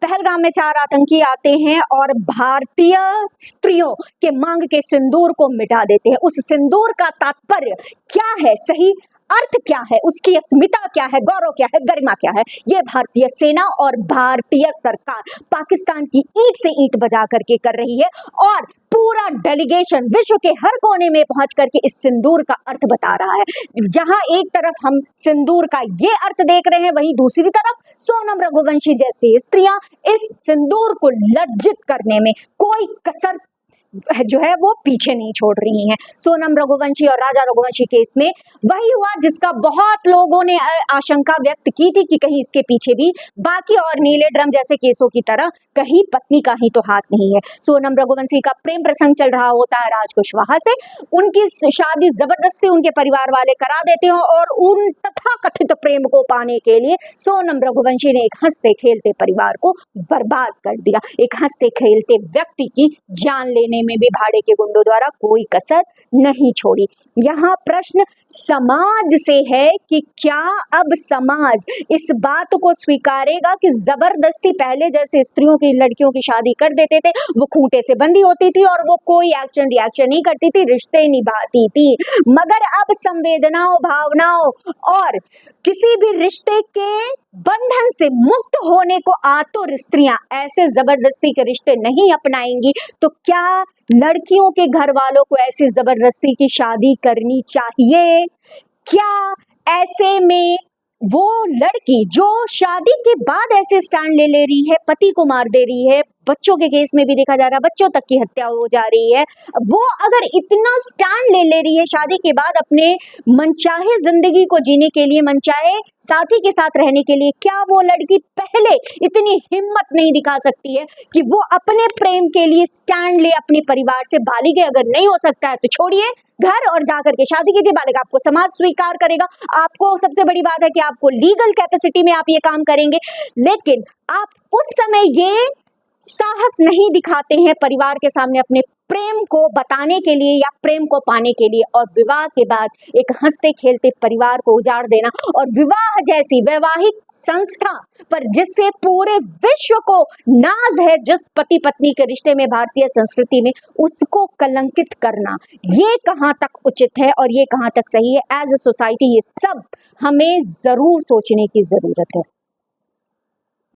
पहलगाम में 4 आतंकी आते हैं और भारतीय स्त्रियों के मांग के सिंदूर को मिटा देते हैं। उस सिंदूर का तात्पर्य क्या है, सही अर्थ क्या है, उसकी अस्मिता क्या है, गौरव क्या है, गरिमा क्या है, ये भारतीय सेना और भारतीय सरकार पाकिस्तान की ईंट से ईंट बजा करके कर रही है। और पूरा डेलीगेशन विश्व के हर कोने में पहुंच करके इस सिंदूर का अर्थ बता रहा है। जहां एक तरफ हम सिंदूर का ये अर्थ देख रहे हैं, वहीं दूसरी तरफ सोनम रघुवंशी जैसी स्त्रियां इस सिंदूर को लज्जित करने में कोई कसर जो है वो पीछे नहीं छोड़ रही हैं। सोनम रघुवंशी और राजा रघुवंशी केस में वही हुआ जिसका बहुत लोगों ने आशंका व्यक्त की थी कि कहीं इसके पीछे भी बाकी और नीले ड्रम जैसे केसों की तरह कहीं पत्नी का ही तो हाथ नहीं है। सोनम रघुवंशी का प्रेम प्रसंग चल रहा होता है राज कुशवाहा से, उनकी शादी जबरदस्ती उनके परिवार वाले करा देते हैं और उन तथाकथित प्रेम को पाने के लिए सोनम रघुवंशी ने एक हंसते खेलते परिवार को बर्बाद कर दिया। एक हंसते खेलते व्यक्ति की जान लेने में भी भाड़े के गुंडों द्वारा कोई कसर नहीं छोड़ी। यहाँ प्रश्न समाज से है कि क्या अब समाज इस बात को स्वीकारेगा कि जबरदस्ती पहले जैसे स्त्रियों की लड़कियों की शादी कर देते थे, वो खूंटे से बंधी होती थी और वो कोई एक्शन रिएक्शन नहीं करती थी, रिश्ते निभाती थी, मगर अब संवेदनाओं भावनाओं और किसी भी रिश्ते के बंधन से मुक्त होने को आतुर स्त्रियां ऐसे जबरदस्ती के रिश्ते नहीं अपनाएंगी, तो क्या लड़कियों के घर वालों को ऐसी जबरदस्ती की शादी करनी चाहिए? क्या ऐसे में वो लड़की जो शादी के बाद ऐसे स्टैंड ले रही है, पति को मार दे रही है, बच्चों के केस में भी देखा जा रहा है बच्चों तक की हत्या हो जा रही है, वो अगर इतना स्टैंड ले रही है शादी के बाद अपने मनचाहे जिंदगी को जीने के लिए, मनचाहे साथी के साथ रहने के लिए, क्या वो लड़की पहले इतनी हिम्मत नहीं दिखा सकती है कि वो अपने प्रेम के लिए स्टैंड ले, अपने परिवार से बालिगे अगर नहीं हो सकता है तो छोड़िए घर और जाकर के शादी कीजिए, बालिग आपको समाज स्वीकार करेगा। आपको सबसे बड़ी बात है कि आपको लीगल कैपेसिटी में आप ये काम करेंगे, लेकिन आप उस समय ये साहस नहीं दिखाते हैं परिवार के सामने अपने प्रेम को बताने के लिए या प्रेम को पाने के लिए, और विवाह के बाद एक हंसते खेलते परिवार को उजाड़ देना और विवाह जैसी वैवाहिक संस्था पर जिससे पूरे विश्व को नाज है, जिस पति पत्नी के रिश्ते में भारतीय संस्कृति में, उसको कलंकित करना, ये कहाँ तक उचित है और ये कहाँ तक सही है? एज ए सोसाइटी ये सब हमें जरूर सोचने की जरूरत है।